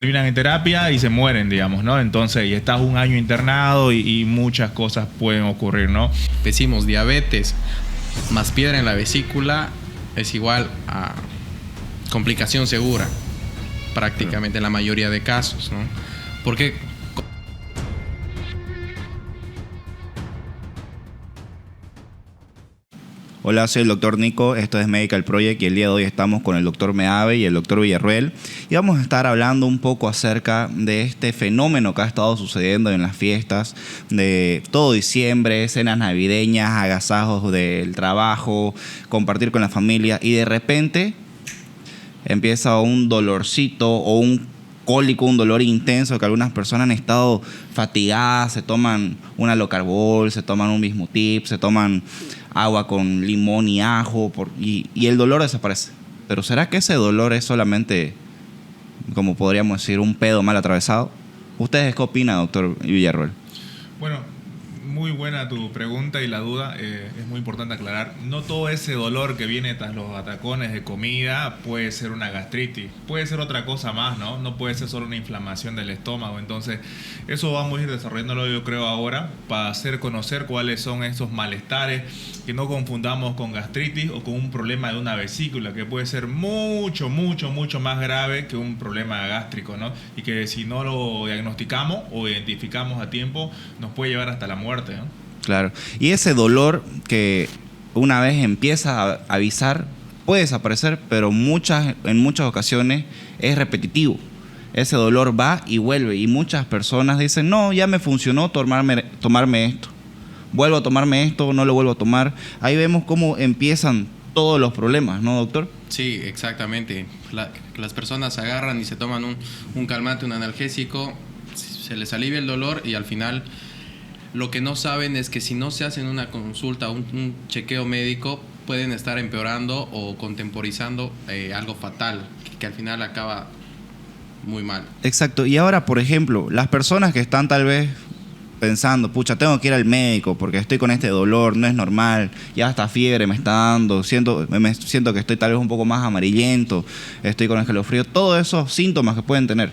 terminan en terapia y se mueren, digamos, ¿no? Entonces, y estás un año internado y muchas cosas pueden ocurrir, ¿no? Decimos diabetes más piedra en la vesícula es igual a complicación segura, prácticamente en la mayoría de casos, ¿no? Porque Hola, soy el doctor Nico, esto es Medical Project y el día de hoy estamos con el doctor Meave y el doctor Villarruel y vamos a estar hablando un poco acerca de este fenómeno que ha estado sucediendo en las fiestas de todo diciembre, cenas navideñas, agasajos del trabajo, compartir con la familia y de repente empieza un dolorcito o un cólico, un dolor intenso que algunas personas han estado fatigadas, se toman una Locarbol, se toman un Bismutip, se toman agua con limón y ajo y el dolor desaparece. Pero ¿será que ese dolor es solamente, como podríamos decir, un pedo mal atravesado? ¿Ustedes qué opinan, doctor Villarruel? Bueno, muy buena tu pregunta y la duda. Es muy importante aclarar. No todo ese dolor que viene tras los atacones de comida puede ser una gastritis. Puede ser otra cosa más, ¿no? No puede ser solo una inflamación del estómago. Entonces, eso vamos a ir desarrollándolo, yo creo, ahora para hacer conocer cuáles son esos malestares, que no confundamos con gastritis o con un problema de una vesícula, que puede ser mucho más grave que un problema gástrico, ¿no? Y que si no lo diagnosticamos o identificamos a tiempo, nos puede llevar hasta la muerte, ¿no? Claro. Y ese dolor que una vez empieza a avisar puede desaparecer, pero en muchas ocasiones es repetitivo. Ese dolor va y vuelve y muchas personas dicen, no, ya me funcionó tomarme esto. Vuelvo a tomarme esto, no lo vuelvo a tomar. Ahí vemos cómo empiezan todos los problemas, ¿no, doctor? sí, exactamente. Las personas agarran y se toman un calmante, un analgésico, se les alivia el dolor y al final lo que no saben es que si no se hacen una consulta, un chequeo médico, pueden estar empeorando o contemporizando algo fatal, que al final acaba muy mal. Exacto. Y ahora, por ejemplo, las personas que están tal vez pensando, pucha, tengo que ir al médico porque estoy con este dolor, no es normal, ya hasta fiebre me está dando, siento que estoy tal vez un poco más amarillento, estoy con escalofrío, todos esos síntomas que pueden tener.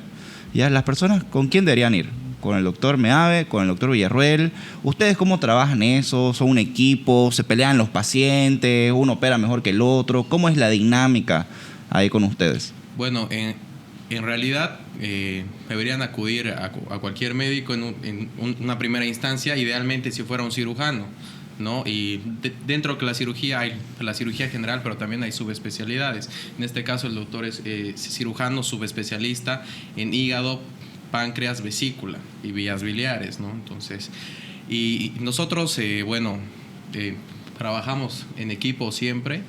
Ya las personas, ¿con quién deberían ir? ¿Con el doctor Meave? ¿Con el doctor Villarruel? ¿Ustedes cómo trabajan eso? ¿Son un equipo? ¿Se pelean los pacientes? ¿Uno opera mejor que el otro? ¿Cómo es la dinámica ahí con ustedes? Bueno, en realidad deberían acudir a cualquier médico en una primera instancia, idealmente si fuera un cirujano, ¿no? Y dentro de la cirugía hay la cirugía general, pero también hay subespecialidades. En este caso el doctor es cirujano subespecialista en hígado, páncreas, vesícula y vías biliares, ¿no? Entonces, y nosotros, trabajamos en equipo siempre,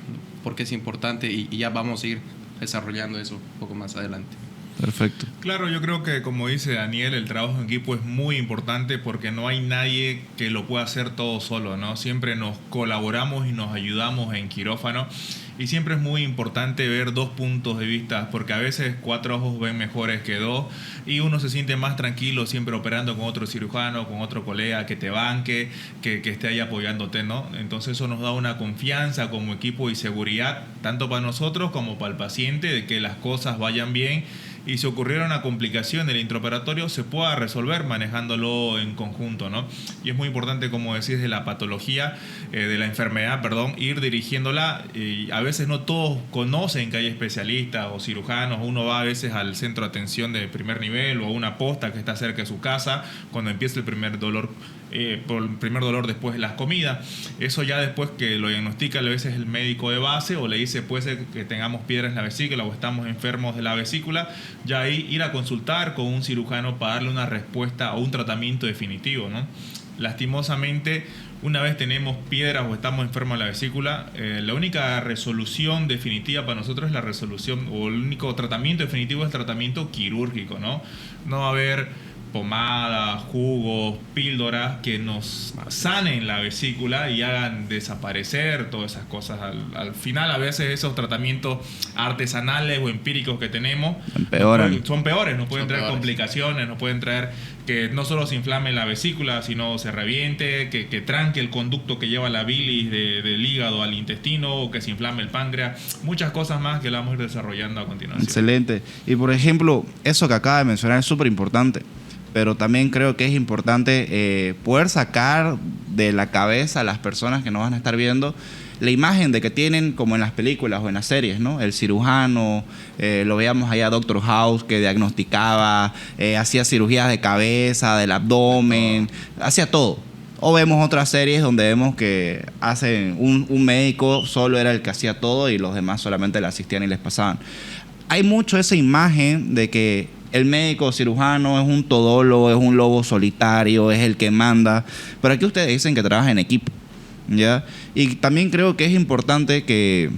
porque es importante y ya vamos a ir desarrollando eso un poco más adelante. Perfecto. Claro, yo creo que como dice Daniel, el trabajo en equipo es muy importante porque no hay nadie que lo pueda hacer todo solo, ¿no? Siempre nos colaboramos y nos ayudamos en quirófano y siempre es muy importante ver dos puntos de vista porque a veces 4 ojos ven mejores que 2 y uno se siente más tranquilo siempre operando con otro cirujano, con otro colega que te banque, que esté ahí apoyándote, ¿no? Entonces eso nos da una confianza como equipo y seguridad tanto para nosotros como para el paciente de que las cosas vayan bien y si ocurriera una complicación del intraoperatorio se pueda resolver manejándolo en conjunto, ¿no? Y es muy importante, como decís, de la patología, de la enfermedad, perdón, ir dirigiéndola. A veces no todos conocen que hay especialistas o cirujanos. Uno va a veces al centro de atención de primer nivel o a una posta que está cerca de su casa cuando empieza el primer dolor. Por el primer dolor después de las comidas. Eso ya después que lo diagnostica a veces el médico de base o le dice puede ser que tengamos piedras en la vesícula o estamos enfermos de la vesícula, ya ahí ir a consultar con un cirujano para darle una respuesta o un tratamiento definitivo, ¿no? Lastimosamente, una vez tenemos piedras o estamos enfermos de la vesícula, la única resolución definitiva para nosotros es la resolución o el único tratamiento definitivo es el tratamiento quirúrgico, ¿no? No va a haber pomadas, jugos, píldoras que nos sanen la vesícula y hagan desaparecer todas esas cosas. Al final, a veces esos tratamientos artesanales o empíricos que tenemos son peores, nos pueden traer complicaciones, nos pueden traer que no solo se inflame la vesícula, sino se reviente, que tranque el conducto que lleva la bilis del hígado al intestino, o que se inflame el páncreas, muchas cosas más que la vamos a ir desarrollando a continuación. Excelente. Y por ejemplo, eso que acaba de mencionar es súper importante, pero también creo que es importante poder sacar de la cabeza a las personas que nos van a estar viendo la imagen de que tienen como en las películas o en las series, ¿no? El cirujano, lo veíamos allá Doctor House, que diagnosticaba, hacía cirugías de cabeza, del abdomen, hacía todo. O vemos otras series donde vemos que hacen un médico solo era el que hacía todo y los demás solamente le asistían y les pasaban. Hay mucho esa imagen de que el médico cirujano es un todólogo, es un lobo solitario, es el que manda. Pero aquí ustedes dicen que trabajan en equipo, ¿ya? Y también creo que es importante que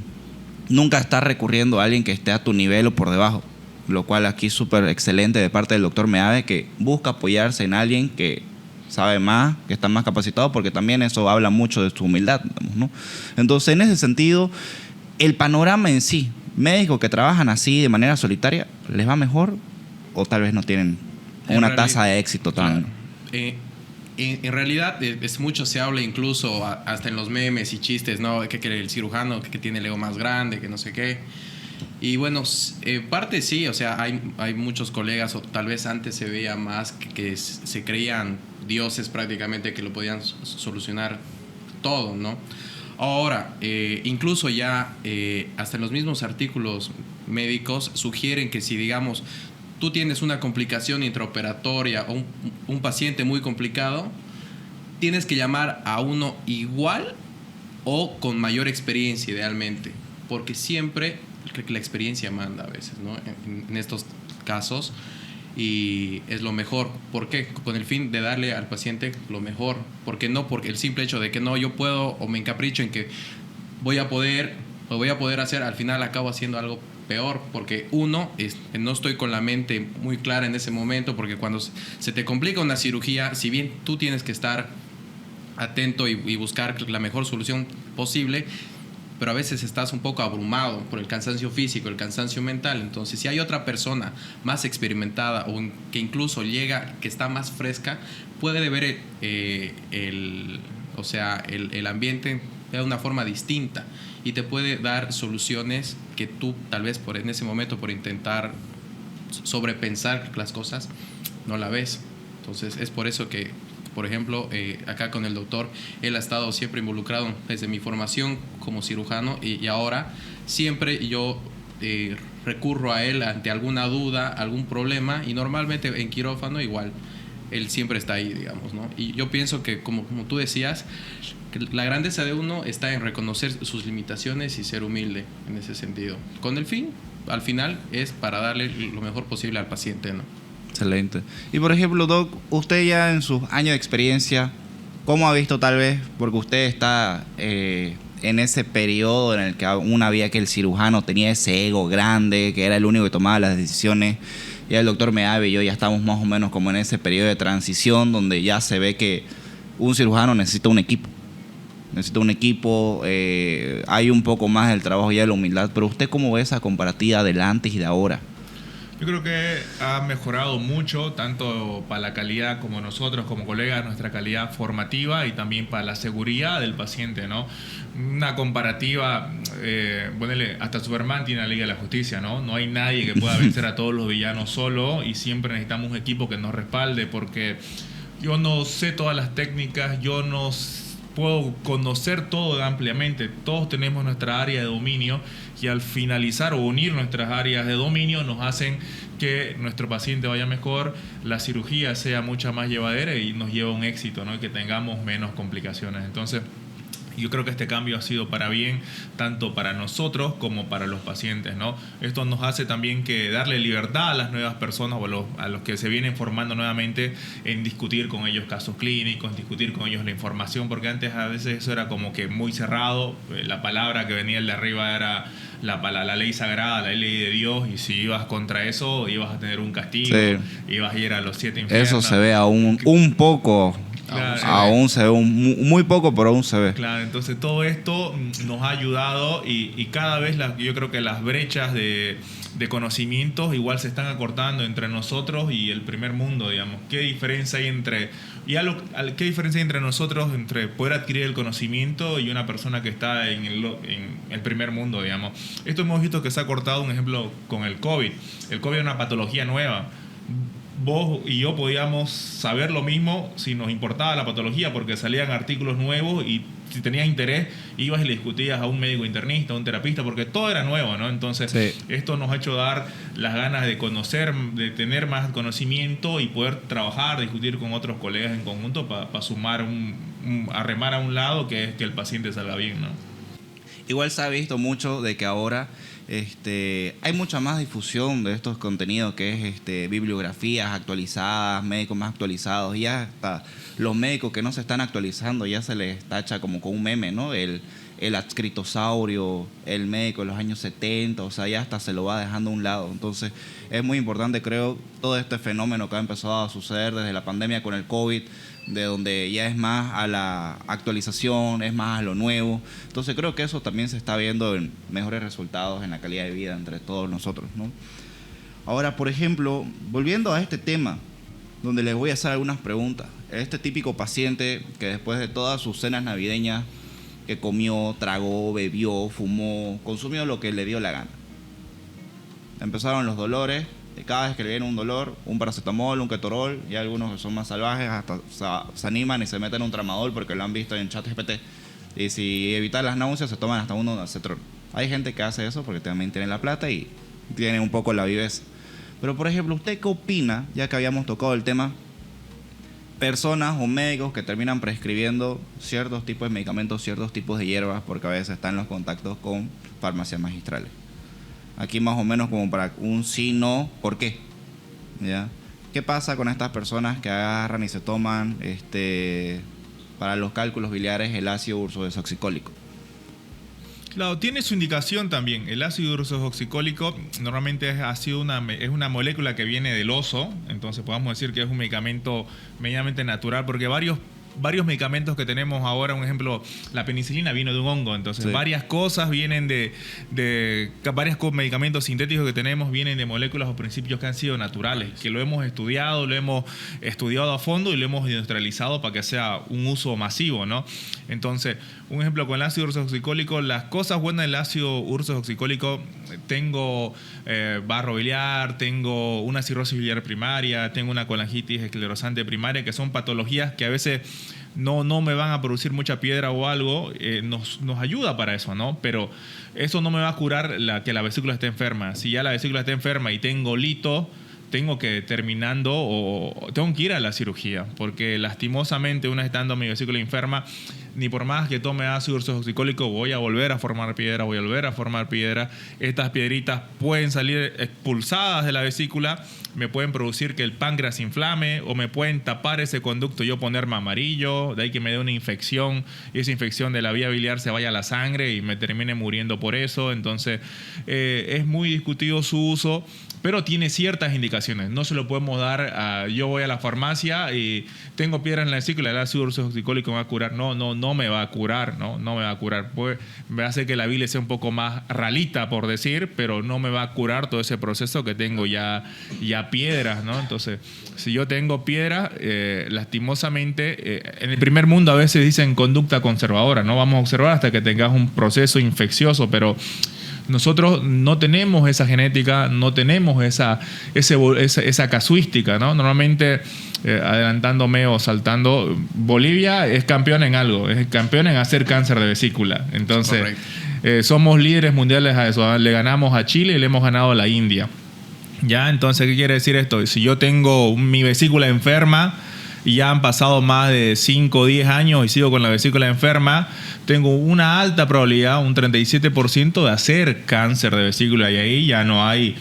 nunca estar recurriendo a alguien que esté a tu nivel o por debajo. Lo cual aquí es súper excelente de parte del doctor Meave, que busca apoyarse en alguien que sabe más, que está más capacitado, porque también eso habla mucho de su humildad, ¿no? Entonces, en ese sentido, el panorama en sí, médicos que trabajan así de manera solitaria, ¿les va mejor o tal vez no tienen una tasa de éxito tan...? Claro. En realidad, mucho se habla incluso hasta en los memes y chistes, ¿no? Que el cirujano que tiene el ego más grande, que no sé qué. Y bueno, parte sí, o sea, hay muchos colegas, o tal vez antes se veía más que se creían dioses prácticamente, que lo podían solucionar todo, ¿no? Ahora, incluso ya hasta en los mismos artículos médicos sugieren que si, digamos, tú tienes una complicación intraoperatoria o un paciente muy complicado, tienes que llamar a uno igual o con mayor experiencia idealmente, porque siempre la experiencia manda a veces, ¿no? En estos casos, y es lo mejor. ¿Por qué? Con el fin de darle al paciente lo mejor. Porque no porque el simple hecho de que no, yo puedo, o me encapricho en que voy a poder hacer, al final acabo haciendo algo peor, porque no estoy con la mente muy clara en ese momento, porque cuando se te complica una cirugía, si bien tú tienes que estar atento y buscar la mejor solución posible, pero a veces estás un poco abrumado por el cansancio físico, el cansancio mental. Entonces, si hay otra persona más experimentada o que incluso llega, que está más fresca, puede ver el ambiente de una forma distinta y te puede dar soluciones que tú tal vez en ese momento, por intentar sobrepensar las cosas, no la ves. Entonces, es por eso que, por ejemplo, acá con el doctor, él ha estado siempre involucrado desde mi formación como cirujano, y ahora siempre yo recurro a él ante alguna duda, algún problema, y normalmente en quirófano igual, él siempre está ahí, digamos, ¿no? Y yo pienso que, como tú decías, que la grandeza de uno está en reconocer sus limitaciones y ser humilde en ese sentido. Con el fin, al final, es para darle lo mejor posible al paciente, ¿no? Excelente. Y por ejemplo, Doc, usted ya en sus años de experiencia, ¿cómo ha visto tal vez? Porque usted está en ese periodo en el que aún había que el cirujano tenía ese ego grande, que era el único que tomaba las decisiones. Ya el doctor Meave y yo ya estamos más o menos como en ese periodo de transición donde ya se ve que un cirujano necesita un equipo. Necesita un equipo, hay un poco más del trabajo ya de la humildad, pero ¿usted cómo ve esa comparativa del antes y de ahora? Yo creo que ha mejorado mucho, tanto para la calidad como nosotros, como colegas, nuestra calidad formativa, y también para la seguridad del paciente, ¿no? Una comparativa, ponele, hasta Superman tiene la Liga de la Justicia, ¿no? No hay nadie que pueda vencer a todos los villanos solo, y siempre necesitamos un equipo que nos respalde, porque yo no sé todas las técnicas, yo no puedo conocer todo ampliamente. Todos tenemos nuestra área de dominio, y al finalizar o unir nuestras áreas de dominio nos hacen que nuestro paciente vaya mejor, la cirugía sea mucho más llevadera y nos lleva a un éxito, ¿no? Y que tengamos menos complicaciones. Entonces, yo creo que este cambio ha sido para bien, tanto para nosotros como para los pacientes, ¿no? Esto nos hace también que darle libertad a las nuevas personas o a los que se vienen formando nuevamente, en discutir con ellos casos clínicos, discutir con ellos la información, porque antes a veces eso era como que muy cerrado, la palabra que venía de arriba era la ley sagrada, la ley de Dios, y si ibas contra eso, ibas a tener un castigo, ibas a ir a los 7 infiernos. Eso se ve aún un poco. Claro, aún se ve muy poco, pero aún se ve. Claro, entonces todo esto nos ha ayudado y cada vez yo creo que las brechas de conocimientos igual se están acortando entre nosotros y el primer mundo, digamos. ¿Qué diferencia hay entre nosotros, entre poder adquirir el conocimiento y una persona que está en el primer mundo, digamos? Esto hemos visto que se ha cortado, un ejemplo, con el COVID. El COVID es una patología nueva. Vos y yo podíamos saber lo mismo si nos importaba la patología, porque salían artículos nuevos y si tenías interés ibas y le discutías a un médico internista, a un terapista, porque todo era nuevo, ¿no? Entonces esto nos ha hecho dar las ganas de conocer, de tener más conocimiento y poder trabajar, discutir con otros colegas en conjunto para sumar, a remar a un lado, que es que el paciente salga bien, ¿no? Igual se ha visto mucho de que ahora hay mucha más difusión de estos contenidos, que es bibliografías actualizadas, médicos más actualizados, y ya hasta los médicos que no se están actualizando ya se les tacha como con un meme, ¿no? El adscritosaurio, el médico de los años 70, o sea, ya hasta se lo va dejando a un lado. Entonces es muy importante, creo, todo este fenómeno que ha empezado a suceder desde la pandemia con el COVID, de donde ya es más a la actualización, es más a lo nuevo. Entonces creo que eso también se está viendo en mejores resultados en la calidad de vida entre todos nosotros, ¿no? Ahora, por ejemplo, volviendo a este tema, donde les voy a hacer algunas preguntas. Este típico paciente que después de todas sus cenas navideñas, que comió, tragó, bebió, fumó, consumió lo que le dio la gana. Empezaron los dolores. Cada vez que le viene un dolor, un paracetamol, un ketorol, y algunos que son más salvajes hasta se animan y se meten un tramadol porque lo han visto en ChatGPT. Y si evitar las náuseas, se toman hasta uno de acetrol. Hay gente que hace eso porque también tiene la plata y tiene un poco la viveza. Pero, por ejemplo, ¿usted qué opina, ya que habíamos tocado el tema, personas o médicos que terminan prescribiendo ciertos tipos de medicamentos, ciertos tipos de hierbas, porque a veces están en los contactos con farmacias magistrales? Aquí más o menos como para un sí, no, ¿por qué? ¿Ya? ¿Qué pasa con estas personas que agarran y se toman para los cálculos biliares el ácido ursodesoxicólico? Claro, tiene su indicación también. El ácido ursodesoxicólico normalmente es una molécula que viene del oso, entonces podemos decir que es un medicamento medianamente natural, porque varios medicamentos que tenemos ahora, un ejemplo, la penicilina vino de un hongo, entonces varias cosas vienen varios medicamentos sintéticos que tenemos vienen de moléculas o principios que han sido naturales, que lo hemos estudiado a fondo y lo hemos industrializado para que sea un uso masivo, ¿no? Entonces, un ejemplo con el ácido ursodesoxicólico, las cosas buenas del ácido ursodesoxicólico, tengo barro biliar, tengo una cirrosis biliar primaria, tengo una colangitis esclerosante primaria, que son patologías que a veces no me van a producir mucha piedra o algo, nos ayuda para eso, ¿no? Pero eso no me va a curar que la vesícula esté enferma. Si ya la vesícula está enferma y tengo lito, tengo que tengo que ir a la cirugía, porque lastimosamente una estando mi vesícula enferma, ni por más que tome ácido ursodesoxicólico voy a volver a formar piedra. Estas piedritas pueden salir expulsadas de la vesícula, me pueden producir que el páncreas se inflame o me pueden tapar ese conducto, yo ponerme amarillo, de ahí que me dé una infección y esa infección de la vía biliar se vaya a la sangre y me termine muriendo por eso. Entonces es muy discutido su uso, pero tiene ciertas indicaciones. No se lo podemos dar yo voy a la farmacia y tengo piedra en la vesícula, el ácido ursodesoxicólico me va a curar. No me va a curar, no me va a curar. Me hace que la bilis sea un poco más ralita, por decir, pero no me va a curar todo ese proceso que tengo ya piedras, ¿no? Entonces, si yo tengo piedras, lastimosamente, en el primer mundo a veces dicen conducta conservadora, no vamos a observar hasta que tengas un proceso infeccioso, pero nosotros no tenemos esa genética, no tenemos esa casuística, ¿no? Normalmente, adelantándome o saltando, Bolivia es campeón en algo, es campeón en hacer cáncer de vesícula. Entonces, somos líderes mundiales a eso. Le ganamos a Chile y le hemos ganado a la India. ¿Ya? Entonces, ¿qué quiere decir esto? Si yo tengo mi vesícula enferma y ya han pasado más de 5 o 10 años y sigo con la vesícula enferma, tengo una alta probabilidad, un 37% de hacer cáncer de vesícula, y ahí ya no hay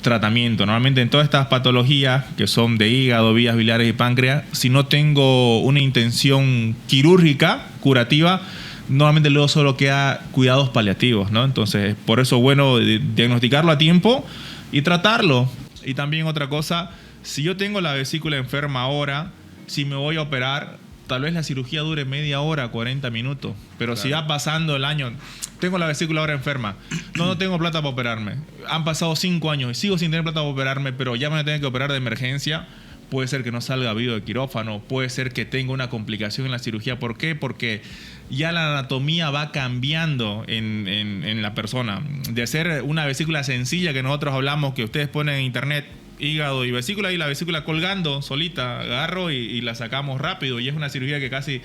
tratamiento. Normalmente en todas estas patologías que son de hígado, vías biliares y páncreas, si no tengo una intención quirúrgica, curativa, normalmente luego solo queda cuidados paliativos, ¿no? Entonces, por eso es bueno diagnosticarlo a tiempo y tratarlo. Y también otra cosa, si yo tengo la vesícula enferma ahora, si me voy a operar, tal vez la cirugía dure media hora, 40 minutos. Pero claro, si va pasando el año, tengo la vesícula ahora enferma, no tengo plata para operarme. Han pasado 5 años y sigo sin tener plata para operarme, pero ya me tengo que operar de emergencia. Puede ser que no salga vivo de quirófano, puede ser que tenga una complicación en la cirugía. ¿Por qué? Porque ya la anatomía va cambiando en la persona. De ser una vesícula sencilla que nosotros hablamos, que ustedes ponen en internet, hígado y la vesícula colgando solita, agarro y la sacamos rápido, y es una cirugía que casi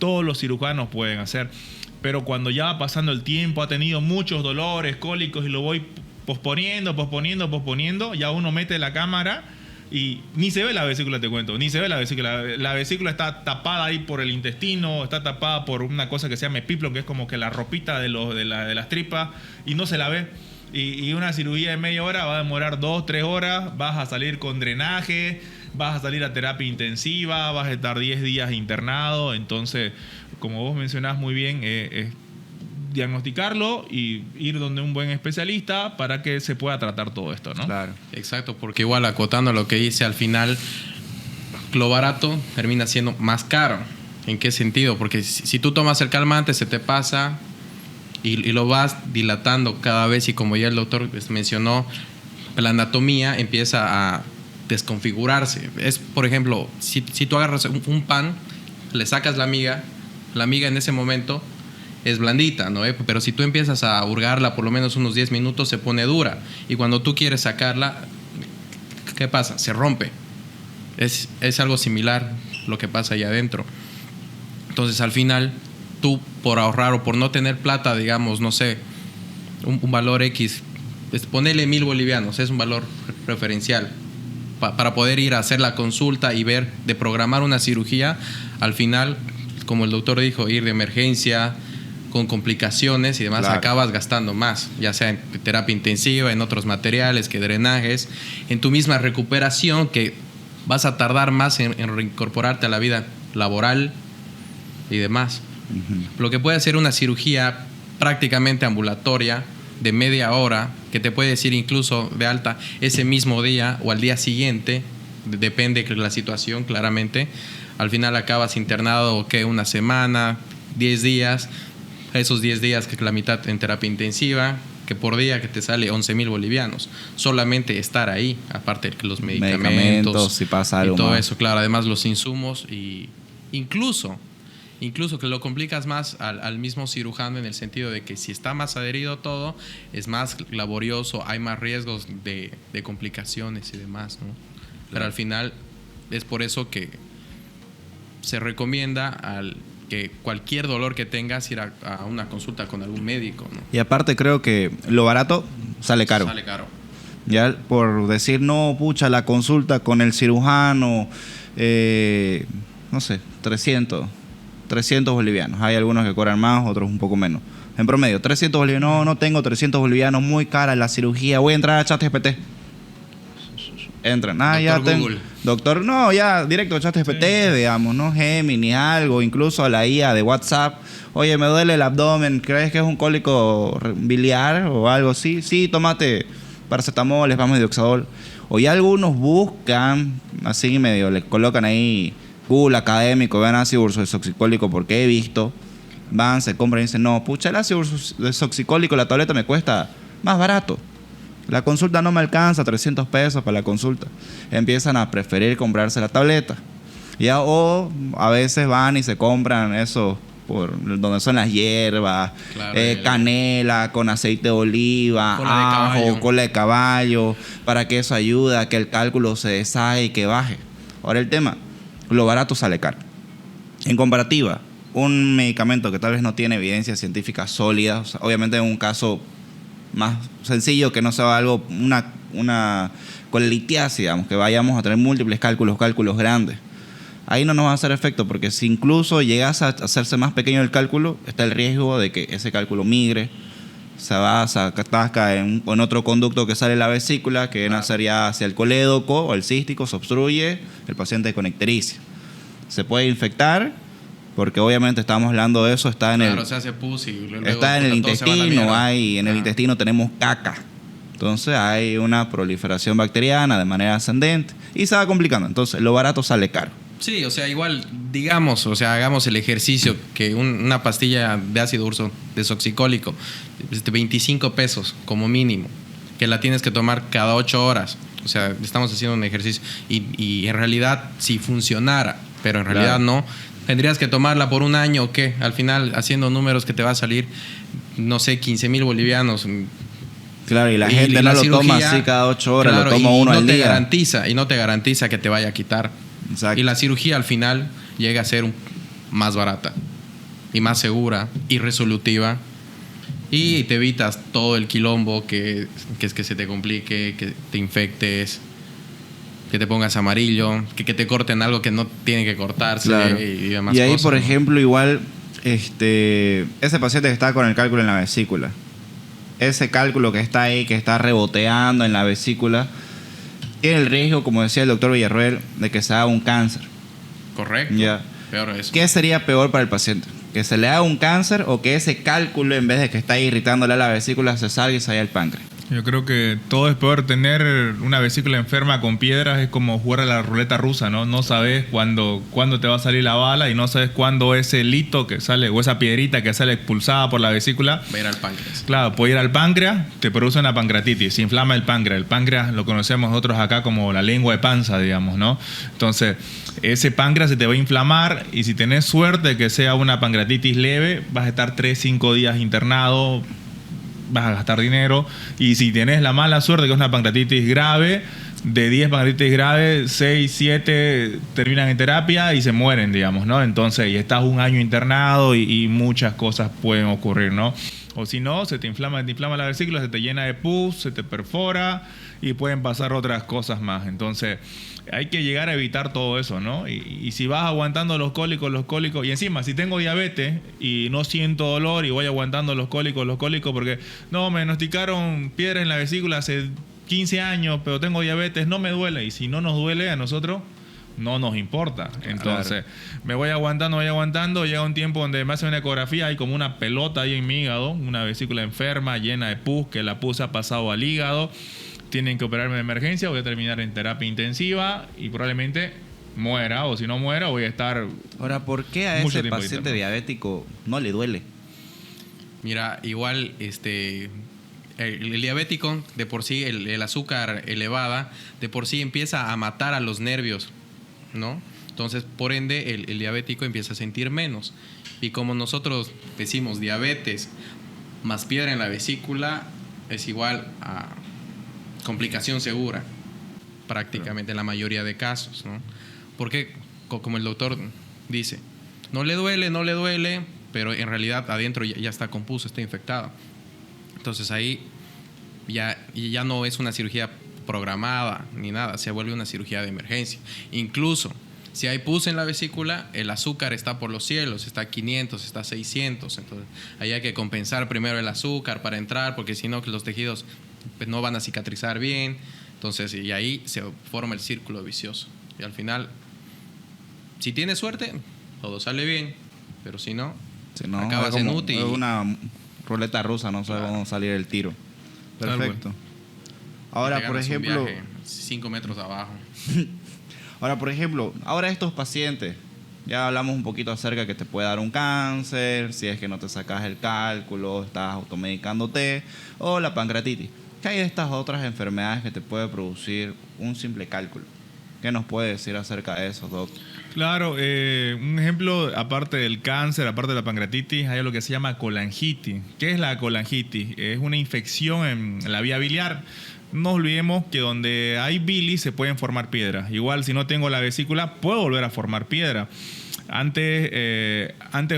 todos los cirujanos pueden hacer. Pero cuando ya va pasando el tiempo, ha tenido muchos dolores, cólicos, y lo voy posponiendo, ya uno mete la cámara y ni se ve la vesícula, te cuento, ni se ve la vesícula. La vesícula está tapada ahí por el intestino, está tapada por una cosa que se llama epiplon, que es como que la ropita de las tripas, y no se la ve. Y una cirugía de media hora va a demorar 2-3 horas, vas a salir con drenaje, vas a salir a terapia intensiva, vas a estar 10 días internado. Entonces, como vos mencionás muy bien, es diagnosticarlo y ir donde un buen especialista para que se pueda tratar todo esto, ¿no? Claro, exacto, porque igual acotando lo que dice, al final lo barato termina siendo más caro. ¿En qué sentido? Porque si tú tomas el calmante, se te pasa y lo vas dilatando cada vez, y como ya el doctor mencionó, la anatomía empieza a desconfigurarse. Es, por ejemplo, si tú agarras un pan, le sacas la miga en ese momento es blandita, ¿no? Pero si tú empiezas a hurgarla por lo menos unos 10 minutos, se pone dura. Y cuando tú quieres sacarla, ¿qué pasa? Se rompe. Es algo similar lo que pasa allá adentro. Entonces, al final, tú, por ahorrar o por no tener plata, digamos, no sé, un valor X, ponele 1,000 bolivianos, es un valor referencial, para poder ir a hacer la consulta y ver, de programar una cirugía. Al final, como el doctor dijo, ir de emergencia, con complicaciones y demás, claro, acabas gastando más, ya sea en terapia intensiva, en otros materiales, que drenajes, en tu misma recuperación, que vas a tardar más en reincorporarte a la vida laboral y demás. Uh-huh. Lo que puede ser una cirugía prácticamente ambulatoria de media hora, que te puede decir incluso de alta ese mismo día o al día siguiente, depende de la situación, claramente. Al final acabas internado, ¿qué? Una semana, 10 días. Esos 10 días, que la mitad en terapia intensiva, que por día que te sale 11,000 bolivianos. Solamente estar ahí, aparte de los medicamentos si pasa algo y todo más. eso, claro, además los insumos, y incluso que lo complicas más al mismo cirujano, en el sentido de que si está más adherido todo, es más laborioso, hay más riesgos de complicaciones y demás, ¿no? Pero al final es por eso que se recomienda que cualquier dolor que tengas, ir a una consulta con algún médico, ¿no? Y aparte creo que lo barato sale caro. Sale caro. Ya por decir, no, pucha, la consulta con el cirujano, no sé, 300 bolivianos. Hay algunos que cobran más, otros un poco menos. En promedio, 300 bolivianos. No tengo 300 bolivianos, muy cara la cirugía. Voy a entrar a ChatGPT. Entran. Doctor Google. Doctor, no, ya directo a ChatGPT, sí, digamos, ¿no? Gemini, algo, incluso a la IA de WhatsApp. Oye, me duele el abdomen, ¿crees que es un cólico biliar o algo así? Sí, tómate paracetamol, espasmodioxadol. O ya algunos buscan, así medio, le colocan ahí Google académico, vean ácido ursodesoxicólico, porque he visto, van, se compran y dicen, no, pucha, el ácido ursodesoxicólico, la tableta me cuesta más barato. La consulta no me alcanza, 300 pesos para la consulta. Empiezan a preferir comprarse la tableta. Ya, o a veces van y se compran eso por donde son las hierbas, claro, canela con aceite de oliva, ajo, cola de caballo, para que eso ayude a que el cálculo se deshaga y que baje. Ahora el tema, lo barato sale caro. En comparativa, un medicamento que tal vez no tiene evidencia científica sólida, o sea, obviamente en un caso más sencillo, que no sea algo, una colelitiasis, digamos, que vayamos a tener múltiples cálculos grandes. Ahí no nos va a hacer efecto, porque si incluso llegas a hacerse más pequeño el cálculo, está el riesgo de que ese cálculo migre, se va, se atasca en otro conducto que sale de la vesícula, que viene a ser ya hacia el colédoco o el cístico, se obstruye, el paciente con ictericia. Se puede infectar Porque obviamente estamos hablando de eso, está en Claro, se hace pus y luego está en el todo se va a la intestino, mierda. en el intestino tenemos caca. Entonces hay una proliferación bacteriana de manera ascendente y se va complicando. Entonces lo barato sale caro. Sí, o sea, igual, digamos, o sea, hagamos el ejercicio que una pastilla de ácido urso desoxicólico, 25 pesos como mínimo, que la tienes que tomar cada 8 horas. O sea, estamos haciendo un ejercicio y en realidad, si funcionara, pero en realidad Claro. no, tendrías que tomarla por un año o qué. Al final, haciendo números que te va a salir, no sé, 15,000 bolivianos. Claro, y la Y gente la no lo toma cirugía, así cada 8 horas, claro, lo toma uno no al te día. garantiza, y no te garantiza que te vaya a quitar. Exacto. Y la cirugía al final llega a ser más barata y más segura y resolutiva. Y te evitas todo el quilombo que es que se te complique, que te infectes, que te pongas amarillo, que te corten algo que no tiene que cortarse, Claro. y demás Y ahí, cosas, por ¿no? ejemplo, igual, ese paciente que está con el cálculo en la vesícula, ese cálculo que está ahí, que está reboteando en la vesícula, tiene el riesgo, como decía el doctor Villarroel, de que se haga un cáncer. Correcto. Ya. Peor eso. ¿Qué sería peor para el paciente? ¿Que se le haga un cáncer o que ese cálculo, en vez de que está irritándole a la vesícula, se salga y se vaya al páncreas? Yo creo que todo es peor. Tener una vesícula enferma con piedras es como jugar a la ruleta rusa, ¿no? No sabes cuándo te va a salir la bala y no sabes cuándo ese lito que sale o esa piedrita que sale expulsada por la vesícula. Va a ir al páncreas. Claro, puede ir al páncreas, te produce una pancreatitis, se inflama el páncreas. El páncreas lo conocemos nosotros acá como la lengua de panza, digamos, ¿no? Entonces, ese páncreas se te va a inflamar y si tenés suerte que sea una pancreatitis leve, vas a estar 3-5 días internado, vas a gastar dinero. Y si tenés la mala suerte que es una pancreatitis grave, de 10 pancreatitis graves, 6, 7 terminan en terapia y se mueren, digamos, ¿no? Entonces, y estás un año internado y muchas cosas pueden ocurrir, ¿no? O si no, se te inflama la vesícula, se te llena de pus, se te perfora y pueden pasar otras cosas más. Entonces, hay que llegar a evitar todo eso, ¿no? Y si vas aguantando los cólicos, y encima, si tengo diabetes y no siento dolor y voy aguantando los cólicos, porque no, me diagnosticaron piedra en la vesícula hace 15 años, pero tengo diabetes, no me duele. Y si no nos duele a nosotros, no nos importa. Entonces, me voy aguantando, llega un tiempo donde me hacen una ecografía, hay como una pelota ahí en mi hígado, una vesícula enferma, llena de pus, que la pus ha pasado al hígado, tienen que operarme de emergencia, voy a terminar en terapia intensiva y probablemente muera, o si no muera, voy a estar... Ahora, ¿por qué a mucho ese tiempo paciente interno. diabético no le duele? Mira, igual el diabético, de por sí, el azúcar elevada, de por sí empieza a matar a los nervios, ¿no? Entonces, por ende, el diabético empieza a sentir menos. Y como nosotros decimos diabetes más piedra en la vesícula, es igual a complicación segura, prácticamente en la mayoría de casos, ¿no? Porque, como el doctor dice, no le duele, pero en realidad adentro ya está compuso, está infectado. Entonces ahí ya no es una cirugía programada ni nada, se vuelve una cirugía de emergencia. Incluso si hay pus en la vesícula, el azúcar está por los cielos, está a 500, está a 600. Entonces ahí hay que compensar primero el azúcar para entrar, porque si no, los tejidos pues, no van a cicatrizar bien. Entonces, y ahí se forma el círculo vicioso. Y al final, si tienes suerte, todo sale bien, pero si no, Si no, acabas en UTI. Es una ruleta rusa, no sabe Claro. cómo salir el tiro. Tal Perfecto. Ahora, Te por ganas un ejemplo, viaje 5 metros abajo. ahora estos pacientes, ya hablamos un poquito acerca que te puede dar un cáncer, si es que no te sacas el cálculo, estás automedicándote, o la pancreatitis. ¿Qué hay de estas otras enfermedades que te puede producir un simple cálculo? ¿Qué nos puede decir acerca de eso, doc? Claro, un ejemplo, aparte del cáncer, aparte de la pancreatitis, hay lo que se llama colangitis. ¿Qué es la colangitis? Es una infección en la vía biliar. No olvidemos que donde hay bilis se pueden formar piedras. Igual si no tengo la vesícula, puedo volver a formar piedra. Antes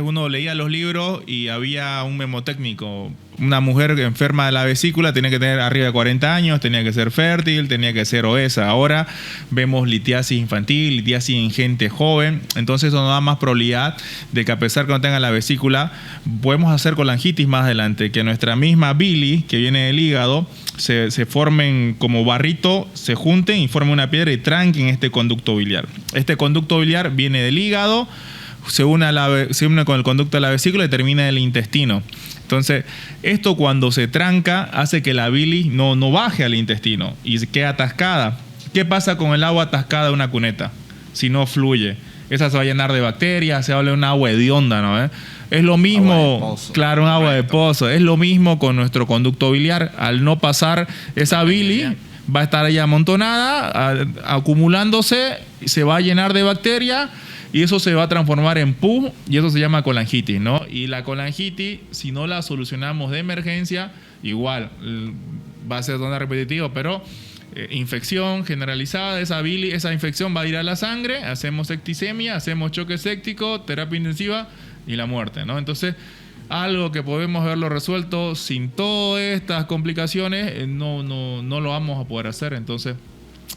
uno leía los libros y había un memotécnico. Una mujer enferma de la vesícula tenía que tener arriba de 40 años, tenía que ser fértil, tenía que ser obesa. Ahora vemos litiasis infantil, litiasis en gente joven. Entonces eso nos da más probabilidad de que a pesar que no tenga la vesícula, podemos hacer colangitis más adelante. Que nuestra misma bilis que viene del hígado se formen como barrito, se junten y formen una piedra y tranquen este conducto biliar. Este conducto biliar viene del hígado, se une con el conducto de la vesícula y termina en el intestino. Entonces, esto cuando se tranca hace que la bilis no baje al intestino y se queda atascada. ¿Qué pasa con el agua atascada de una cuneta? Si no fluye. Esa se va a llenar de bacterias, se va a volver un agua hedionda, ¿no? Es lo mismo, claro, un agua de pozo. Es lo mismo con nuestro conducto biliar. Al no pasar esa bilis, va a estar ahí amontonada, acumulándose, se va a llenar de bacterias y eso se va a transformar en pus y eso se llama colangitis, ¿no? Y la colangitis, si no la solucionamos de emergencia, igual va a ser zona repetitiva, pero infección generalizada de esa bilis, esa infección va a ir a la sangre, hacemos septicemia, hacemos choque séptico, terapia intensiva y la muerte, ¿no? Entonces, algo que podemos verlo resuelto sin todas estas complicaciones, no lo vamos a poder hacer. Entonces,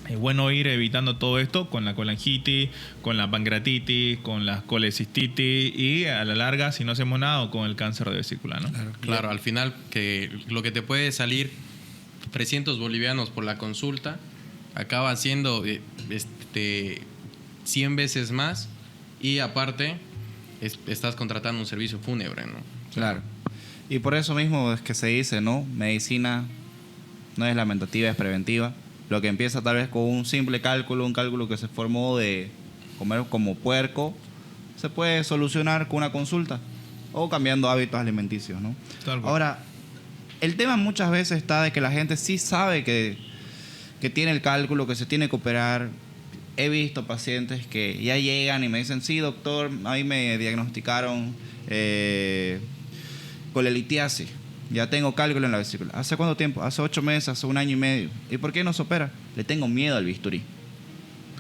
es bueno ir evitando todo esto con la colangitis, con la pancreatitis, con la colecistitis y a la larga, si no hacemos nada, con el cáncer de vesícula, ¿no? Claro, al final que lo que te puede salir 300 bolivianos por la consulta acaba siendo 100 veces más y aparte estás contratando un servicio fúnebre, ¿no? Claro. Y por eso mismo es que se dice, ¿no? Medicina no es lamentativa, es preventiva. Lo que empieza tal vez con un simple cálculo, un cálculo que se formó de comer como puerco, se puede solucionar con una consulta o cambiando hábitos alimenticios, ¿no? Ahora, el tema muchas veces está de que la gente sí sabe que tiene el cálculo, que se tiene que operar. He visto pacientes que ya llegan y me dicen, sí, doctor, a mí me diagnosticaron colelitiasis. Ya tengo cálculo en la vesícula. ¿Hace cuánto tiempo? Hace 8 meses, hace 1 año y medio. ¿Y por qué no se opera? Le tengo miedo al bisturí.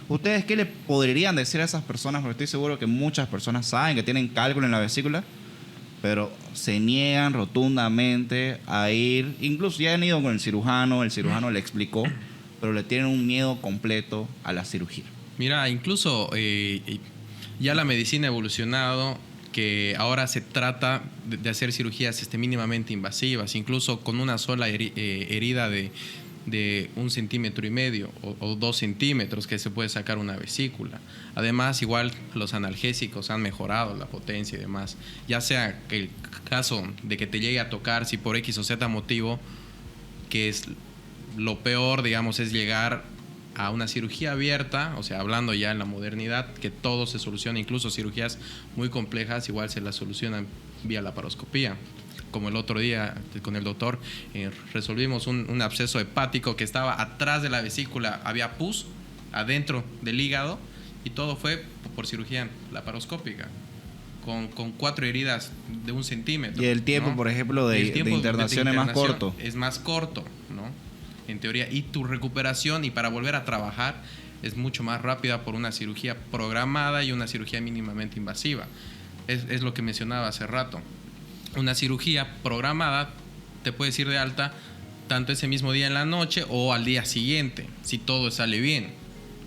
¿Ustedes qué le podrían decir a esas personas? Porque estoy seguro que muchas personas saben que tienen cálculo en la vesícula, pero se niegan rotundamente a ir. Incluso ya han ido con el cirujano le explicó, pero le tienen un miedo completo a la cirugía. Mira, incluso ya la medicina ha evolucionado, que ahora se trata de hacer cirugías mínimamente invasivas, incluso con una sola herida de 1,5 centímetros o 2 centímetros que se puede sacar una vesícula. Además, igual los analgésicos han mejorado la potencia y demás. Ya sea que el caso de que te llegue a tocar, si por X o Z motivo, que es lo peor, digamos, es llegar a una cirugía abierta, o sea, hablando ya en la modernidad, que todo se soluciona, incluso cirugías muy complejas, igual se las solucionan vía laparoscopía. Como el otro día con el doctor, resolvimos un absceso hepático que estaba atrás de la vesícula, había pus adentro del hígado y todo fue por cirugía laparoscópica, con 4 heridas de 1 centímetro. Y el tiempo, ¿no? Por ejemplo, de internación es más corto. Es más corto, ¿no? En teoría, y tu recuperación y para volver a trabajar es mucho más rápida por una cirugía programada y una cirugía mínimamente invasiva. Es lo que mencionaba hace rato. Una cirugía programada te puedes ir de alta tanto ese mismo día en la noche o al día siguiente, si todo sale bien,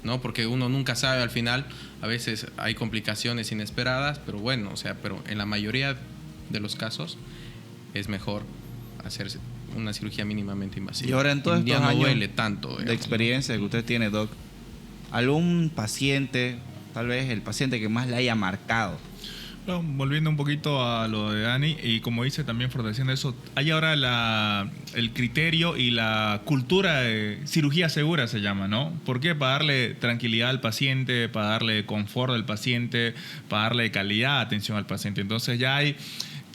¿no? Porque uno nunca sabe al final, a veces hay complicaciones inesperadas, pero bueno, o sea, pero en la mayoría de los casos es mejor hacerse una cirugía mínimamente invasiva. Y ahora en todos estos no años duele tanto, digamos, de experiencia que usted tiene, Doc, ¿algún paciente, tal vez el paciente que más le haya marcado? Bueno, volviendo un poquito a lo de Dani, y como dice también fortaleciendo eso, hay ahora el criterio y la cultura de cirugía segura se llama, ¿no? ¿Por qué? Para darle tranquilidad al paciente, para darle confort al paciente, para darle calidad de atención al paciente. Entonces ya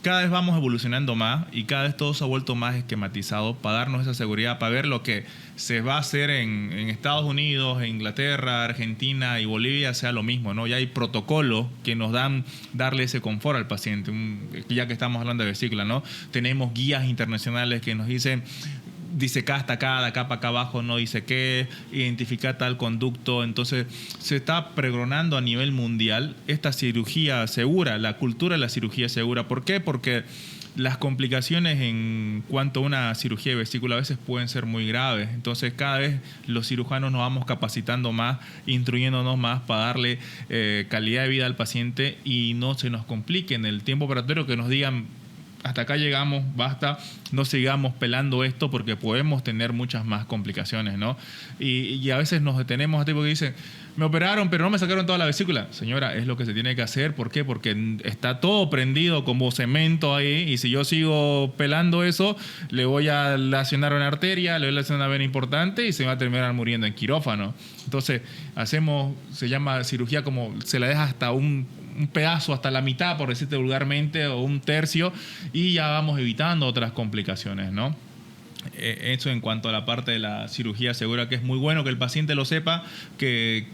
cada vez vamos evolucionando más y cada vez todo se ha vuelto más esquematizado para darnos esa seguridad, para ver lo que se va a hacer en Estados Unidos, en Inglaterra, Argentina y Bolivia sea lo mismo, ¿no? Ya hay protocolos que nos dan darle ese confort al paciente, ya que estamos hablando de vesícula, ¿no? Tenemos guías internacionales que nos dicen dice acá hasta acá, de acá para acá abajo no dice qué, identificar tal conducto. Entonces se está pregonando a nivel mundial esta cirugía segura, la cultura de la cirugía segura. ¿Por qué? Porque las complicaciones en cuanto a una cirugía de vesícula a veces pueden ser muy graves. Entonces cada vez los cirujanos nos vamos capacitando más, instruyéndonos más para darle calidad de vida al paciente y no se nos complique en el tiempo operatorio, que nos digan hasta acá llegamos, basta, no sigamos pelando esto porque podemos tener muchas más complicaciones, ¿no? Y a veces nos detenemos a tipo que dicen, me operaron, pero no me sacaron toda la vesícula. Señora, es lo que se tiene que hacer. ¿Por qué? Porque está todo prendido como cemento ahí, y si yo sigo pelando eso, le voy a lesionar una arteria, le voy a lesionar una vena importante y se va a terminar muriendo en quirófano. Entonces, se llama cirugía como se la deja hasta un pedazo, hasta la mitad, por decirte vulgarmente, o un tercio, y ya vamos evitando otras complicaciones, ¿no? Eso en cuanto a la parte de la cirugía segura, que es muy bueno que el paciente lo sepa, que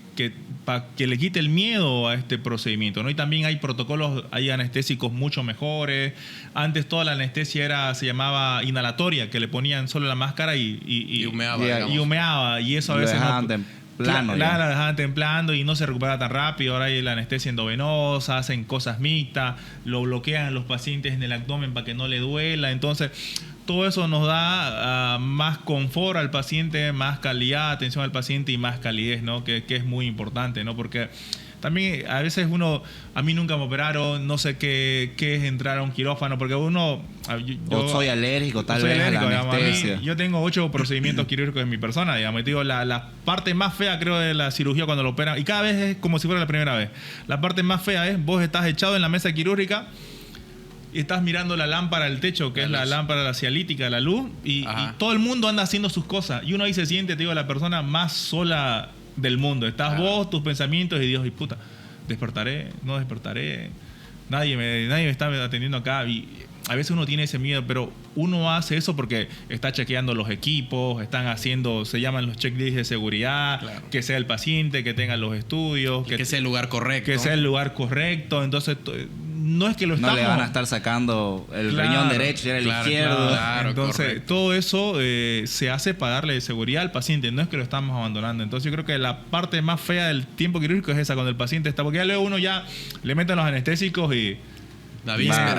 le quite el miedo a este procedimiento, ¿no? Y también hay protocolos, hay anestésicos mucho mejores. Antes toda la anestesia se llamaba inhalatoria, que le ponían solo la máscara y humeaba, y eso a veces plano, la dejaban templando y no se recupera tan rápido. Ahora hay la anestesia endovenosa, hacen cosas mixtas, lo bloquean a los pacientes en el abdomen para que no le duela. Entonces, todo eso nos da más confort al paciente, más calidad, atención al paciente y más calidez, ¿no? Que es muy importante, ¿no? Porque también a veces a mí nunca me operaron, no sé qué es entrar a un quirófano, porque yo soy alérgico, tal vez, a la anestesia. Yo tengo 8 procedimientos quirúrgicos en mi persona, digamos. Y te digo, la parte más fea, creo, de la cirugía cuando lo operan, y cada vez es como si fuera la primera vez. La parte más fea es, vos estás echado en la mesa quirúrgica y estás mirando la lámpara del techo, que es la lámpara cialítica, la luz, y todo el mundo anda haciendo sus cosas. Y uno ahí se siente, te digo, la persona más sola del mundo. Estás vos, tus pensamientos, y Dios, y puta, despertaré, no despertaré, nadie me está atendiendo acá. Y a veces uno tiene ese miedo, pero uno hace eso porque está chequeando los equipos, están haciendo, se llaman los checklists de seguridad, que sea el paciente, que tenga los estudios, que sea el lugar correcto. Que sea el lugar correcto. Entonces, no es que lo estamos... No le van a estar sacando el riñón derecho y el izquierdo. Entonces, correcto. todo eso se hace para darle seguridad al paciente, no es que lo estamos abandonando. Entonces, yo creo que la parte más fea del tiempo quirúrgico es esa, cuando el paciente está... Porque ya luego uno ya le meten los anestésicos y...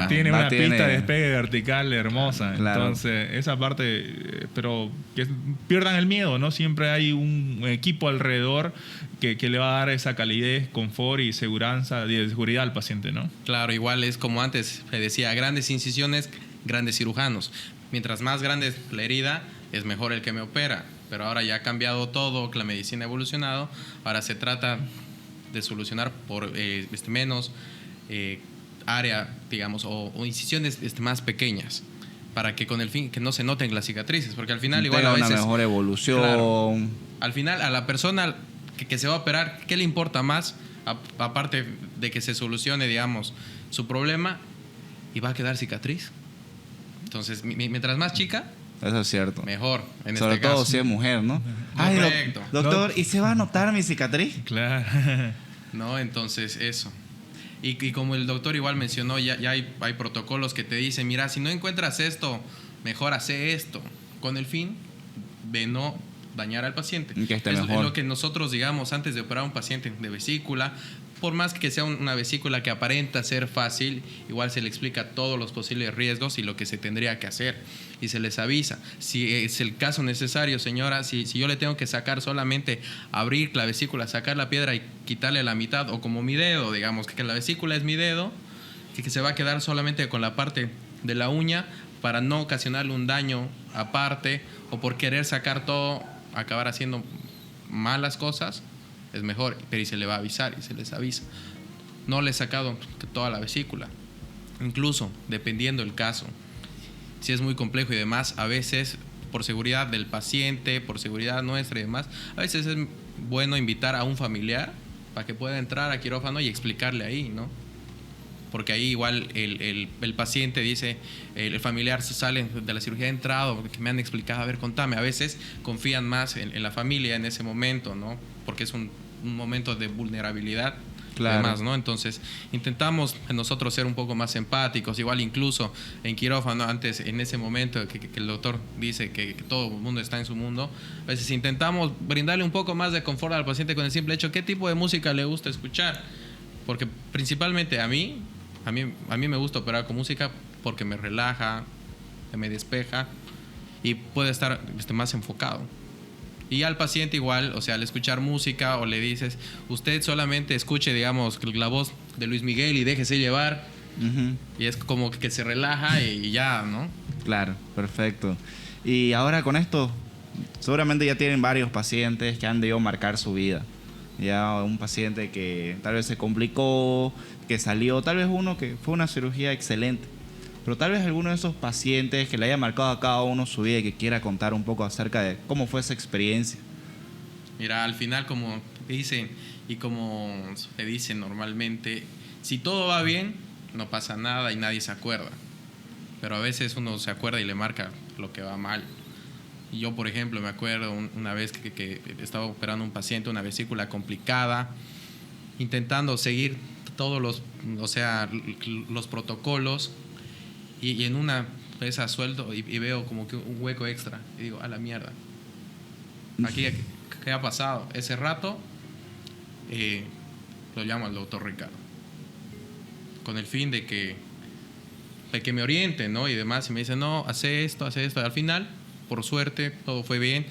Tiene una pista de despegue vertical hermosa. Claro. Entonces, esa parte, pero que pierdan el miedo, ¿no? Siempre hay un equipo alrededor que le va a dar esa calidez, confort y seguridad al paciente, ¿no? Claro, igual es como antes se decía, grandes incisiones, grandes cirujanos. Mientras más grande es la herida, es mejor el que me opera. Pero ahora ya ha cambiado todo, la medicina ha evolucionado. Ahora se trata de solucionar por menos... área, digamos, o incisiones más pequeñas, para que con el fin que no se noten las cicatrices, porque al final igual a veces una mejor evolución. Claro, al final a la persona que se va a operar, ¿qué le importa más? Aparte de que se solucione, digamos, su problema, y va a quedar cicatriz. Entonces, mientras más chica, eso es cierto. mejor. Sobre todo caso, si es mujer, ¿no? Ay, correcto. Doctor, ¿y se va a notar mi cicatriz? Claro. No, entonces eso. Y como el doctor igual mencionó, ya hay protocolos que te dicen, mira, si no encuentras esto, mejor hace esto, con el fin de no dañar al paciente. Que esté es mejor. lo que nosotros, digamos, antes de operar a un paciente de vesícula, por más que sea una vesícula que aparenta ser fácil, igual se le explica todos los posibles riesgos y lo que se tendría que hacer. Y se les avisa. Si es el caso necesario, señora, si yo le tengo que sacar solamente, abrir la vesícula, sacar la piedra y quitarle la mitad, o como mi dedo, digamos, que la vesícula es mi dedo, que se va a quedar solamente con la parte de la uña para no ocasionarle un daño aparte, o por querer sacar todo, acabar haciendo malas cosas, es mejor, pero y se le va a avisar, y se les avisa. No le he sacado toda la vesícula. Incluso, dependiendo el caso, si es muy complejo y demás, a veces, por seguridad del paciente, por seguridad nuestra y demás, a veces es bueno invitar a un familiar para que pueda entrar a quirófano y explicarle ahí, ¿no? Porque ahí igual el paciente dice, el familiar se sale de la cirugía, he entrado, que me han explicado, a ver, contame. A veces confían más en la familia en ese momento, ¿no? Porque es un momento de vulnerabilidad. Claro. Además, ¿no? Entonces, intentamos nosotros ser un poco más empáticos, igual incluso en quirófano, antes, en ese momento que el doctor dice que todo el mundo está en su mundo, a veces intentamos brindarle un poco más de confort al paciente con el simple hecho, ¿qué tipo de música le gusta escuchar? Porque principalmente a mí me gusta operar con música porque me relaja, me despeja y puede estar más enfocado. Y al paciente igual, o sea, al escuchar música o le dices, usted solamente escuche, digamos, la voz de Luis Miguel y déjese llevar, Ujú. Y es como que se relaja y ya, ¿no? Claro, perfecto. Y ahora con esto, seguramente ya tienen varios pacientes que han debido marcar su vida. Ya un paciente que tal vez se complicó, que salió, tal vez uno que fue una cirugía excelente. Pero tal vez alguno de esos pacientes que le haya marcado a cada uno su vida y que quiera contar un poco acerca de cómo fue esa experiencia. Mira, al final, como dicen y como se dice normalmente, si todo va bien, no pasa nada y nadie se acuerda. Pero a veces uno se acuerda y le marca lo que va mal. Y yo, por ejemplo, me acuerdo una vez que estaba operando a un paciente, una vesícula complicada, intentando seguir todos los protocolos, y en una pesa suelto y veo como que un hueco extra. Y digo, a la mierda. Aquí, ¿qué ha pasado? Ese rato lo llamo al doctor Ricardo, con el fin de que me oriente, ¿no? Y demás. Y me dice, no, hace esto. Al final, por suerte, todo fue bien.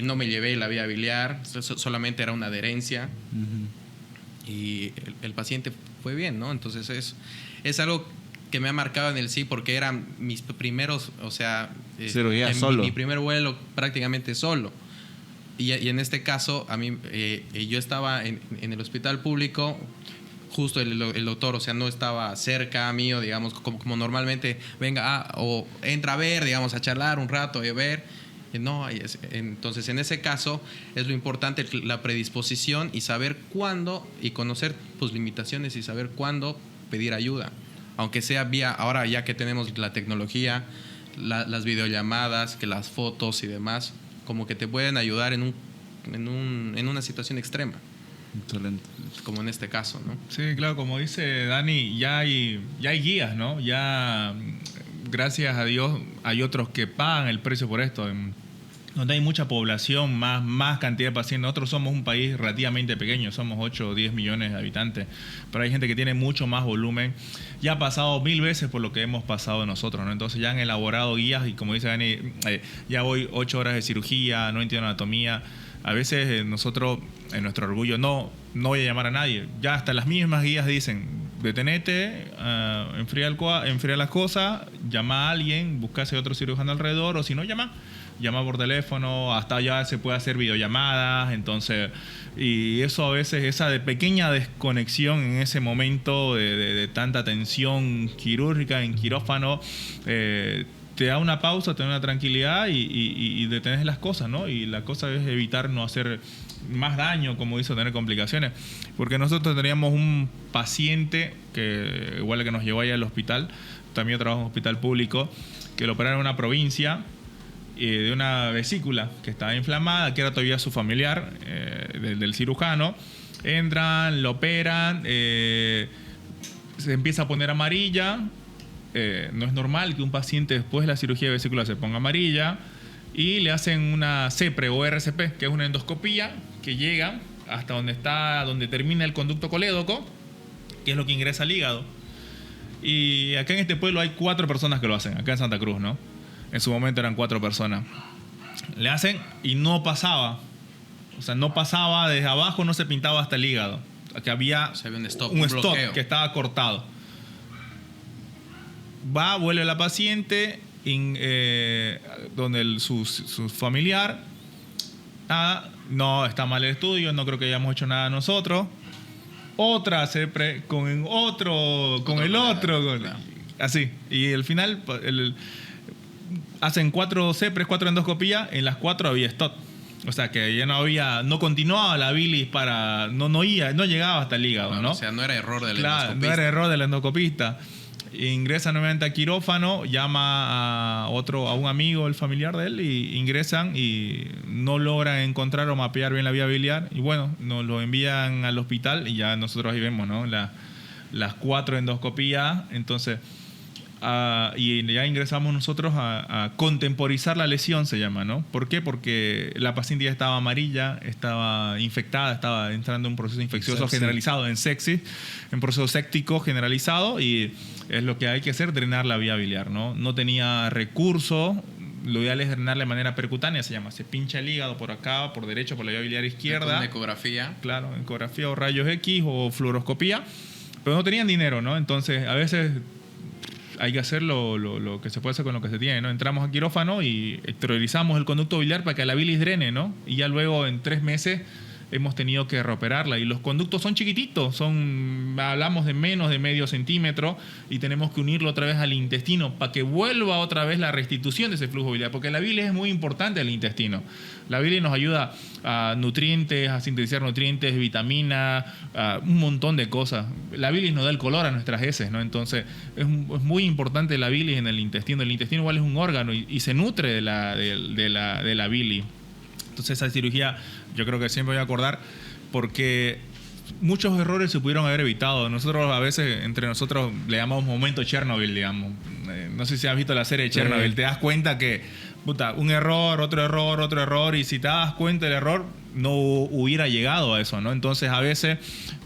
No me llevé la vía biliar, solamente era una adherencia. Uh-huh. Y el paciente fue bien, ¿no? Entonces es algo que me ha marcado en el sí, porque eran mis primeros, cirugía solo. Mi primer vuelo prácticamente solo. Y en este caso, a mí, yo estaba en el hospital público, justo el doctor, no estaba cerca mío, digamos, como normalmente venga o entra a ver, digamos, a charlar un rato y a ver. No, entonces en ese caso es lo importante, la predisposición y saber cuándo, y conocer tus limitaciones y saber cuándo pedir ayuda. Aunque sea vía, ahora ya que tenemos la tecnología, las videollamadas, que las fotos y demás, como que te pueden ayudar en una situación extrema. Excelente. Como en este caso, ¿no? Sí, claro, como dice Dani, ya hay guías, ¿no? Ya, gracias a Dios, hay otros que pagan el precio por esto. Donde hay mucha población, más cantidad de pacientes. Nosotros somos un país relativamente pequeño, somos 8 o 10 millones de habitantes, pero hay gente que tiene mucho más volumen. Ya ha pasado 1000 veces por lo que hemos pasado nosotros, ¿no? Entonces ya han elaborado guías y, como dice Dani, ya voy 8 horas de cirugía, no entiendo anatomía. A veces nosotros, en nuestro orgullo, no voy a llamar a nadie. Ya hasta las mismas guías dicen, detenete, enfría las cosas, llama a alguien, buscase otro cirujano alrededor, o si no, llama por teléfono, hasta ya se puede hacer videollamadas. Entonces, y eso a veces, esa pequeña desconexión en ese momento de tanta tensión quirúrgica en quirófano, te da una pausa, te da una tranquilidad y detenes las cosas, ¿no? Y la cosa es evitar no hacer más daño, como dice, tener complicaciones. Porque nosotros teníamos un paciente, que igual que nos llevó allá al hospital, también yo trabajo en un hospital público, que lo operaron en una provincia, de una vesícula que estaba inflamada, que era todavía su familiar, del cirujano. Entran, lo operan, se empieza a poner amarilla. No es normal que un paciente después de la cirugía de vesícula se ponga amarilla, y le hacen una CEPRE o RCP, que es una endoscopía que llega hasta donde termina el conducto colédoco, que es lo que ingresa al hígado. Y acá en este pueblo hay 4 personas que lo hacen, acá en Santa Cruz, ¿no? En su momento eran 4 personas. Le hacen y no pasaba. O sea, no pasaba desde abajo, no se pintaba hasta el hígado. Aquí había un stop bloqueo que estaba cortado. Vuelve la paciente, donde su familiar. No, está mal el estudio, no creo que hayamos hecho nada nosotros. Otra con el otro. Así. Y al final hacen 4 CEPRES, 4 endoscopías, en las 4 había stop. O sea que ya no continuaba la bilis no llegaba hasta el hígado, ¿no? O sea, no era error del endoscopista. No era error del endoscopista. Ingresa nuevamente a quirófano, llama a un amigo, el familiar de él, y ingresan y no logran encontrar o mapear bien la vía biliar. Y bueno, nos lo envían al hospital y ya nosotros ahí vemos, ¿no? Las 4 endoscopías. Entonces, y ya ingresamos nosotros a contemporizar la lesión, se llama, ¿no? ¿Por qué? Porque la paciente ya estaba amarilla, estaba infectada, estaba entrando en un proceso infeccioso generalizado, en sepsis, en proceso séptico generalizado, y es lo que hay que hacer, drenar la vía biliar, ¿no? No tenía recurso. Lo ideal es drenar de manera percutánea, se llama. Se pincha el hígado por acá, por derecho, por la vía biliar izquierda. Con ecografía. Claro, ecografía o rayos X o fluoroscopía. pero no tenían dinero, ¿no? Entonces, a veces hay que hacer lo que se puede hacer con lo que se tiene, ¿no? Entramos a quirófano y exteriorizamos el conducto biliar para que la bilis drene, ¿no? Y ya luego en 3 meses hemos tenido que reoperarla. Y los conductos son chiquititos, hablamos de menos de medio centímetro y tenemos que unirlo otra vez al intestino para que vuelva otra vez la restitución de ese flujo biliar, porque la bilis es muy importante al intestino. La bilis nos ayuda a nutrientes, a sintetizar nutrientes, vitaminas, un montón de cosas. La bilis nos da el color a nuestras heces, ¿no? Entonces es muy importante la bilis en el intestino. El intestino igual es un órgano y se nutre de la bilis. Entonces esa cirugía yo creo que siempre voy a acordar porque muchos errores se pudieron haber evitado. Nosotros a veces, entre nosotros, le llamamos momento Chernobyl, digamos. No sé si has visto la serie de Chernobyl. Sí. Te das cuenta que, un error, otro error, y si te das cuenta del error, no hubiera llegado a eso, ¿no? Entonces, a veces,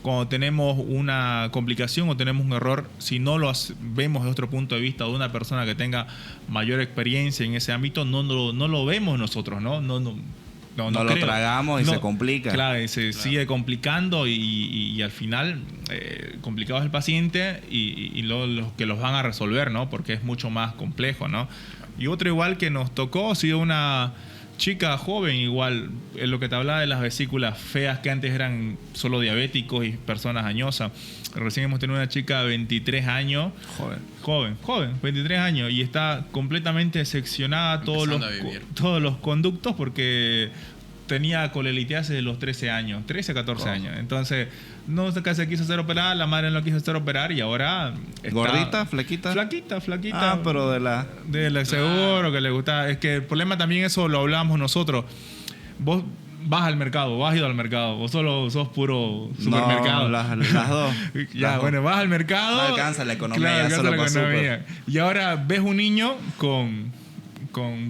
cuando tenemos una complicación o tenemos un error, si no lo vemos desde otro punto de vista de una persona que tenga mayor experiencia en ese ámbito, no lo vemos nosotros, ¿no? No lo tragamos y se complica. Claro, y se sigue complicando y al final complicado es el paciente y los que los van a resolver, ¿no? Porque es mucho más complejo, ¿no? Y otro igual que nos tocó ha sido una chica joven, igual, es lo que te hablaba de las vesículas feas que antes eran solo diabéticos y personas añosas. Recién hemos tenido una chica de 23 años. Joven, 23 años. Y está completamente seccionada todos los conductos porque tenía colelitiasis de los 13 años, 13 a 14 años. Entonces, no se quiso hacer operar, la madre no quiso hacer operar y ahora está... ¿Gordita? ¿Flaquita? Flaquita. Ah, pero del seguro que le gustaba. Es que el problema también, eso lo hablábamos nosotros. Vos vas al mercado, vos has ido al mercado, vos solo sos puro supermercado. No, las dos. Vas al mercado. No alcanza la economía, solo para super. Y ahora ves un niño con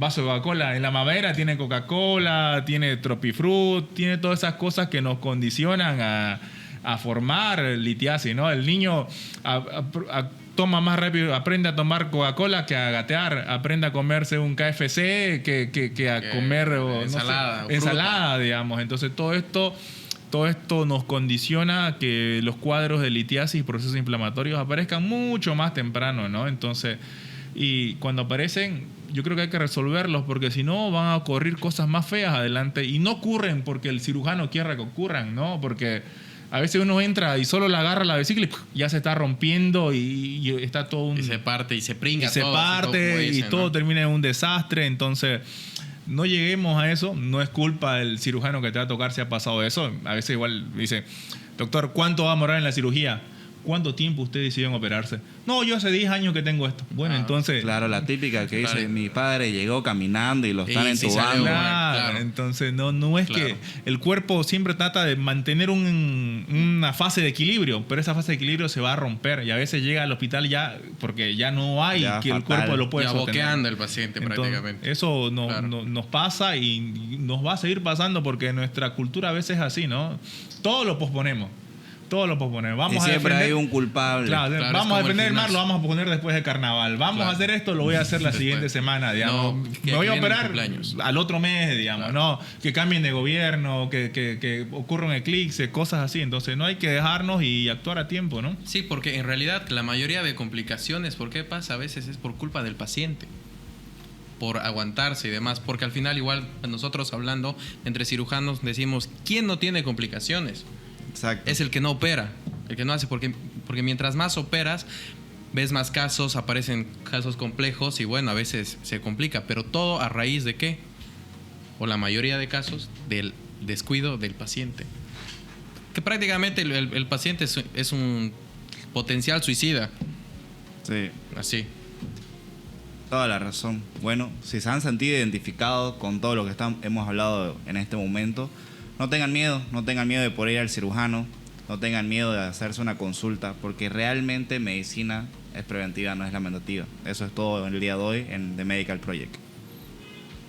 vaso de Coca-Cola. En la mamadera tiene Coca-Cola, tiene Tropifruit, tiene todas esas cosas que nos condicionan a formar litiasis, ¿no? El niño toma más rápido, aprende a tomar Coca-Cola que a gatear, aprende a comerse un KFC que a comer ensalada, digamos. Entonces todo esto nos condiciona a que los cuadros de litiasis y procesos inflamatorios aparezcan mucho más temprano, ¿no? Entonces, y cuando aparecen, yo creo que hay que resolverlos porque si no van a ocurrir cosas más feas adelante y no ocurren porque el cirujano quiera que ocurran, ¿no? Porque a veces uno entra y solo le agarra la vesícula y ya se está rompiendo y está todo y se parte y se pringa y todo. Se parte y todo termina en un desastre. Entonces, no lleguemos a eso. No es culpa del cirujano que te va a tocar si ha pasado eso. A veces igual dice, doctor, ¿cuánto va a demorar en la cirugía? ¿Cuánto tiempo ustedes decidieron operarse? No, yo hace 10 años que tengo esto. Bueno, entonces... Claro, la típica que dice, mi padre llegó caminando y lo están entubando. Claro. Entonces, no es que el cuerpo siempre trata de mantener una fase de equilibrio, pero esa fase de equilibrio se va a romper y a veces llega al hospital ya porque ya no hay que el cuerpo lo puede sostener. Ya boqueando el paciente. Entonces, prácticamente. Eso nos pasa y nos va a seguir pasando porque nuestra cultura a veces es así, ¿no? Todo lo posponemos. Vamos y siempre hay un culpable. Claro, vamos a defender el mar, lo vamos a poner después del carnaval. Vamos a hacer esto, lo voy a hacer la siguiente semana, digamos. Me voy a operar al otro mes, digamos. No, que cambien de gobierno, que ocurra un eclipse, cosas así. Entonces no hay que dejarnos y actuar a tiempo, ¿no? Sí, porque en realidad la mayoría de complicaciones, ¿por qué pasa? A veces es por culpa del paciente, por aguantarse y demás, porque al final igual nosotros hablando entre cirujanos decimos, ¿quién no tiene complicaciones? Exacto. Es el que no opera, el que no hace, porque mientras más operas, ves más casos, aparecen casos complejos y bueno, a veces se complica, pero todo a raíz de ¿qué? O la mayoría de casos del descuido del paciente. Que prácticamente el paciente es un potencial suicida. Sí. Así. Toda la razón. Bueno, si se han sentido identificados con todo lo que hemos hablado en este momento, no tengan miedo de poder ir al cirujano, no tengan miedo de hacerse una consulta, porque realmente medicina es preventiva, no es lamentativa. Eso es todo el día de hoy en The Medical Project.